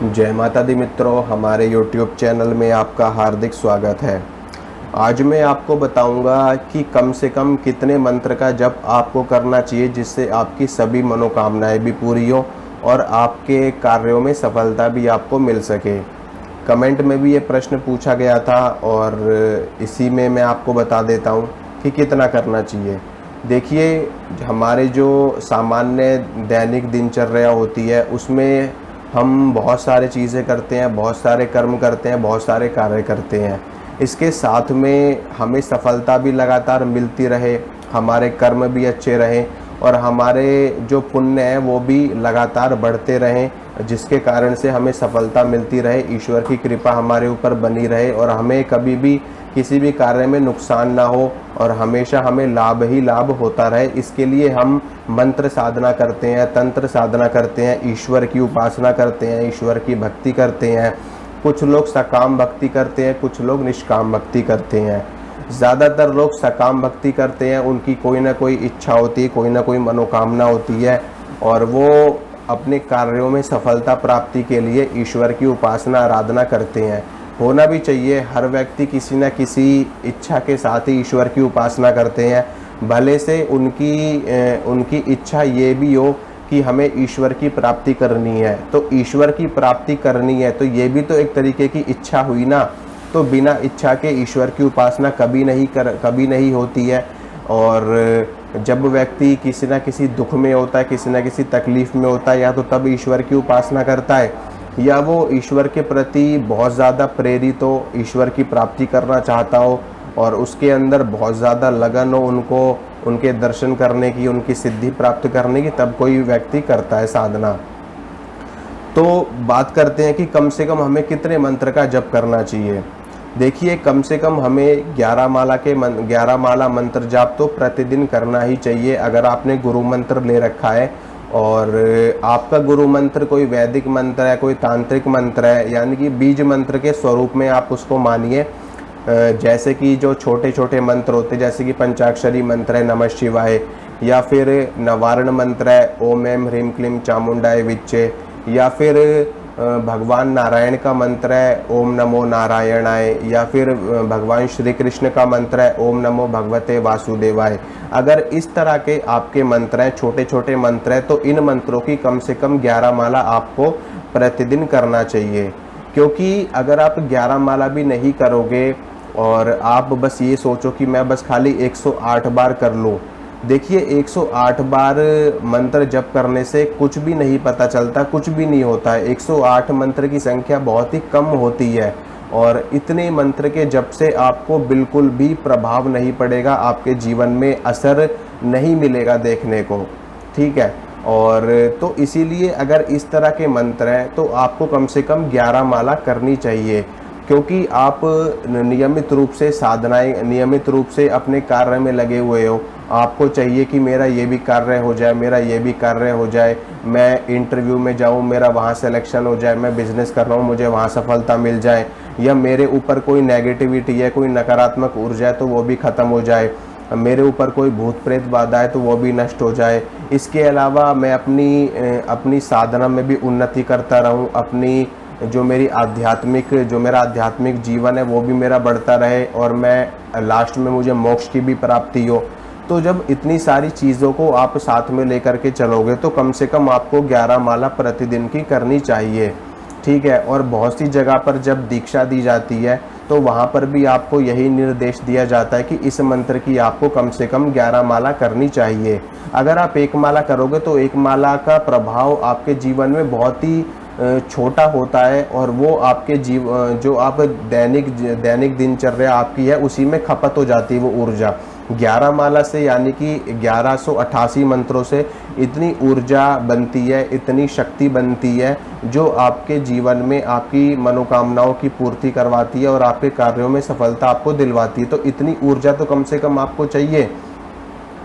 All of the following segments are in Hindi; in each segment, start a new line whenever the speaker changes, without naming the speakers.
जय माता दी मित्रों, हमारे YouTube चैनल में आपका हार्दिक स्वागत है। आज मैं आपको बताऊंगा कि कम से कम कितने मंत्र का जप आपको करना चाहिए जिससे आपकी सभी मनोकामनाएं भी पूरी हो और आपके कार्यों में सफलता भी आपको मिल सके। कमेंट में भी ये प्रश्न पूछा गया था और इसी में मैं आपको बता देता हूँ कि कितना करना चाहिए। देखिए, हमारे जो सामान्य दैनिक दिनचर्या होती है उसमें हम बहुत सारे चीज़ें करते हैं, बहुत सारे कर्म करते हैं, बहुत सारे कार्य करते हैं। इसके साथ में हमें सफलता भी लगातार मिलती रहे, हमारे कर्म भी अच्छे रहें और हमारे जो पुण्य हैं वो भी लगातार बढ़ते रहें, जिसके कारण से हमें सफलता मिलती रहे, ईश्वर की कृपा हमारे ऊपर बनी रहे और हमें कभी भी किसी भी कार्य में नुकसान ना हो और हमेशा हमें लाभ ही लाभ होता रहे। इसके लिए हम मंत्र साधना करते हैं, तंत्र साधना करते हैं, ईश्वर की उपासना करते हैं, ईश्वर की भक्ति करते हैं। कुछ लोग सकाम भक्ति करते हैं, कुछ लोग निष्काम भक्ति करते हैं। ज़्यादातर लोग सकाम भक्ति करते हैं, उनकी कोई ना कोई इच्छा होती है, कोई ना कोई मनोकामना होती है और वो अपने कार्यों में सफलता प्राप्ति के लिए ईश्वर की उपासना आराधना करते हैं। होना भी चाहिए, हर व्यक्ति किसी न किसी इच्छा के साथ ही ईश्वर की उपासना करते हैं। भले से उनकी इच्छा ये भी हो कि हमें ईश्वर की प्राप्ति करनी है, तो ईश्वर की प्राप्ति करनी है तो ये भी तो एक तरीके की इच्छा हुई ना। तो बिना इच्छा के ईश्वर की उपासना कभी नहीं होती है। और जब व्यक्ति किसी न किसी दुख में होता है, किसी न किसी तकलीफ़ में होता है, या तो तब ईश्वर की उपासना करता है या वो ईश्वर के प्रति बहुत ज़्यादा प्रेरित हो, ईश्वर की प्राप्ति करना चाहता हो और उसके अंदर बहुत ज़्यादा लगन हो उनको उनके दर्शन करने की, उनकी सिद्धि प्राप्त करने की, तब कोई व्यक्ति करता है साधना। तो बात करते हैं कि कम से कम हमें कितने मंत्र का जप करना चाहिए। देखिए, कम से कम हमें 11 माला मंत्र जाप तो प्रतिदिन करना ही चाहिए। अगर आपने गुरु मंत्र ले रखा है और आपका गुरु मंत्र कोई वैदिक मंत्र है, कोई तांत्रिक मंत्र है, यानी कि बीज मंत्र के स्वरूप में आप उसको मानिए। जैसे कि जो छोटे छोटे मंत्र होते हैं, जैसे कि पंचाक्षरी मंत्र है नमः शिवाय, या फिर नवारण मंत्र है ओम ऐं ह्रीं क्लीं चामुंडाय विच्चे, या फिर भगवान नारायण का मंत्र है ओम नमो नारायणाय, या फिर भगवान श्री कृष्ण का मंत्र है ओम नमो भगवते वासुदेवाय। अगर इस तरह के आपके मंत्र हैं, छोटे छोटे मंत्र हैं, तो इन मंत्रों की कम से कम 11 माला आपको प्रतिदिन करना चाहिए। क्योंकि अगर आप 11 माला भी नहीं करोगे और आप बस ये सोचो कि मैं बस खाली 108 बार कर लूँ, देखिए 108 बार मंत्र जप करने से कुछ भी नहीं पता चलता, कुछ भी नहीं होता है। 108 मंत्र की संख्या बहुत ही कम होती है और इतने मंत्र के जप से आपको बिल्कुल भी प्रभाव नहीं पड़ेगा, आपके जीवन में असर नहीं मिलेगा देखने को, ठीक है। और तो इसीलिए अगर इस तरह के मंत्र हैं तो आपको कम से कम 11 माला करनी चाहिए। क्योंकि आप नियमित रूप से साधनाएं, नियमित रूप से अपने कार्य में लगे हुए हो, आपको चाहिए कि मेरा ये भी कार्य हो जाए, मेरा ये भी कार्य हो जाए, मैं इंटरव्यू में जाऊं, मेरा वहाँ सिलेक्शन हो जाए, मैं बिजनेस कर रहा हूँ, मुझे वहाँ सफलता मिल जाए, या मेरे ऊपर कोई नेगेटिविटी है, कोई नकारात्मक ऊर्जा है तो वो भी ख़त्म हो जाए, मेरे ऊपर कोई भूत प्रेत बाधा है तो वो भी नष्ट हो जाए। इसके अलावा मैं अपनी साधना में भी उन्नति करता रहूँ, जो मेरा आध्यात्मिक जीवन है वो भी मेरा बढ़ता रहे और मैं लास्ट में मुझे मोक्ष की भी प्राप्ति हो। तो जब इतनी सारी चीज़ों को आप साथ में लेकर के चलोगे तो कम से कम आपको 11 माला प्रतिदिन की करनी चाहिए, ठीक है। और बहुत सी जगह पर जब दीक्षा दी जाती है तो वहाँ पर भी आपको यही निर्देश दिया जाता है कि इस मंत्र की आपको कम से कम 11 माला करनी चाहिए। अगर आप 1 माला करोगे तो 1 माला का प्रभाव आपके जीवन में बहुत ही छोटा होता है और वो आपके जो आप दैनिक दिनचर्या आपकी है उसी में खपत हो जाती है वो ऊर्जा। 11 माला से यानी कि 1188 मंत्रों से इतनी ऊर्जा बनती है, इतनी शक्ति बनती है जो आपके जीवन में आपकी मनोकामनाओं की पूर्ति करवाती है और आपके कार्यों में सफलता आपको दिलवाती है। तो इतनी ऊर्जा तो कम से कम आपको चाहिए।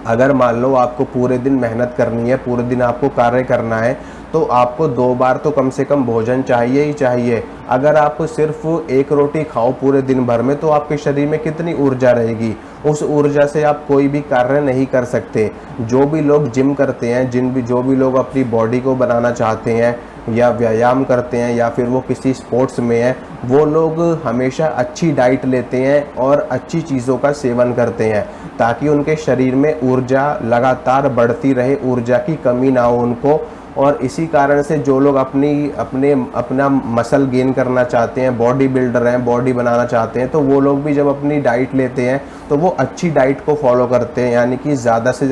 अगर मान लो आपको पूरे दिन मेहनत करनी है, पूरे दिन आपको कार्य करना है, तो आपको 2 बार तो कम से कम भोजन चाहिए ही चाहिए। अगर आप सिर्फ 1 रोटी खाओ पूरे दिन भर में तो आपके शरीर में कितनी ऊर्जा रहेगी, उस ऊर्जा से आप कोई भी कार्य नहीं कर सकते। जो भी लोग जिम करते हैं, जो भी लोग अपनी बॉडी को बनाना चाहते हैं, या व्यायाम करते हैं या फिर वो किसी स्पोर्ट्स में है, वो लोग हमेशा अच्छी डाइट लेते हैं और अच्छी चीज़ों का सेवन करते हैं ताकि उनके शरीर में ऊर्जा लगातार बढ़ती रहे, ऊर्जा की कमी ना हो उनको। और इसी कारण से जो लोग अपना मसल गेन करना चाहते हैं, बॉडी बिल्डर हैं, बॉडी बनाना चाहते हैं, तो वो लोग भी जब अपनी डाइट लेते हैं तो वो अच्छी डाइट को फॉलो करते हैं, यानी कि ज़्यादा से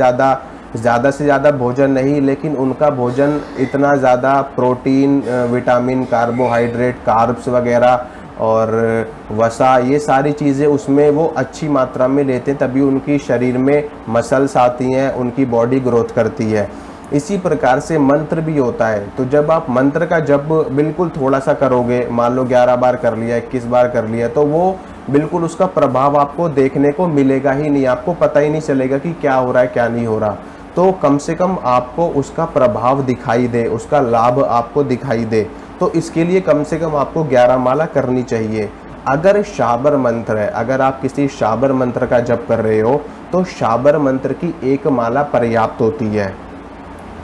ज़्यादा भोजन नहीं, लेकिन उनका भोजन इतना ज़्यादा प्रोटीन, विटामिन, कार्बोहाइड्रेट, कार्ब्स वगैरह और वसा, ये सारी चीज़ें उसमें वो अच्छी मात्रा में लेते हैं, तभी उनकी शरीर में मसल्स आती हैं, उनकी बॉडी ग्रोथ करती है। इसी प्रकार से मंत्र भी होता है। तो जब आप मंत्र का जप बिल्कुल थोड़ा सा करोगे, मान लो 11 बार कर लिया, 21 बार कर लिया, तो वो बिल्कुल उसका प्रभाव आपको देखने को मिलेगा ही नहीं, आपको पता ही नहीं चलेगा कि क्या हो रहा है क्या नहीं हो रहा। तो कम से कम आपको उसका प्रभाव दिखाई दे, उसका लाभ आपको दिखाई दे, तो इसके लिए कम से कम आपको 11 माला करनी चाहिए। अगर शाबर मंत्र है, अगर आप किसी शाबर मंत्र का जप कर रहे हो तो शाबर मंत्र की 1 माला पर्याप्त होती है।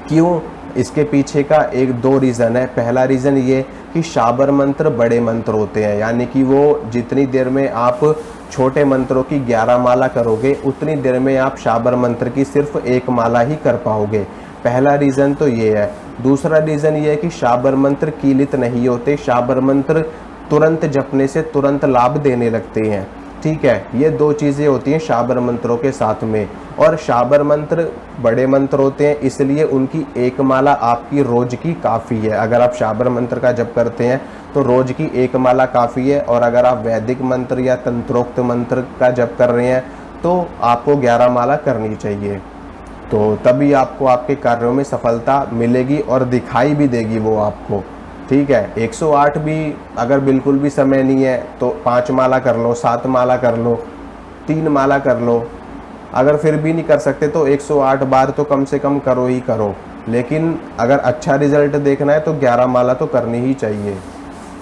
क्यों? इसके पीछे का 1-2 रीज़न है। पहला रीज़न ये कि शाबर मंत्र बड़े मंत्र होते हैं, यानी कि वो जितनी देर में आप छोटे मंत्रों की 11 माला करोगे उतनी देर में आप शाबर मंत्र की सिर्फ 1 माला ही कर पाओगे। पहला रीज़न तो ये है। दूसरा रीज़न ये है कि शाबर मंत्र कीलित नहीं होते, शाबर मंत्र तुरंत जपने से तुरंत लाभ देने लगते हैं। ठीक है, ये 2 चीज़ें होती हैं शाबर मंत्रों के साथ में। और शाबर मंत्र बड़े मंत्र होते हैं, इसलिए उनकी 1 माला आपकी रोज़ की काफ़ी है। अगर आप शाबर मंत्र का जप करते हैं तो रोज़ की 1 माला काफ़ी है, और अगर आप वैदिक मंत्र या तंत्रोक्त मंत्र का जप कर रहे हैं तो आपको 11 माला करनी चाहिए। तो तभी आपको आपके कार्यों में सफलता मिलेगी और दिखाई भी देगी वो आपको। ठीक है, 108 भी अगर बिल्कुल भी समय नहीं है तो 5 माला कर लो, 7 माला कर लो, 3 माला कर लो। अगर फिर भी नहीं कर सकते तो 108 बार तो कम से कम करो ही करो, लेकिन अगर अच्छा रिजल्ट देखना है तो 11 माला तो करनी ही चाहिए।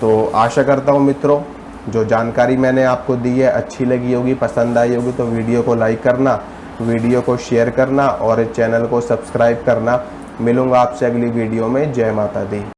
तो आशा करता हूँ मित्रों, जो जानकारी मैंने आपको दी है अच्छी लगी होगी, पसंद आई होगी, तो वीडियो को लाइक करना, वीडियो को शेयर करना और चैनल को सब्सक्राइब करना। मिलूँगा आपसे अगली वीडियो में। जय माता दी।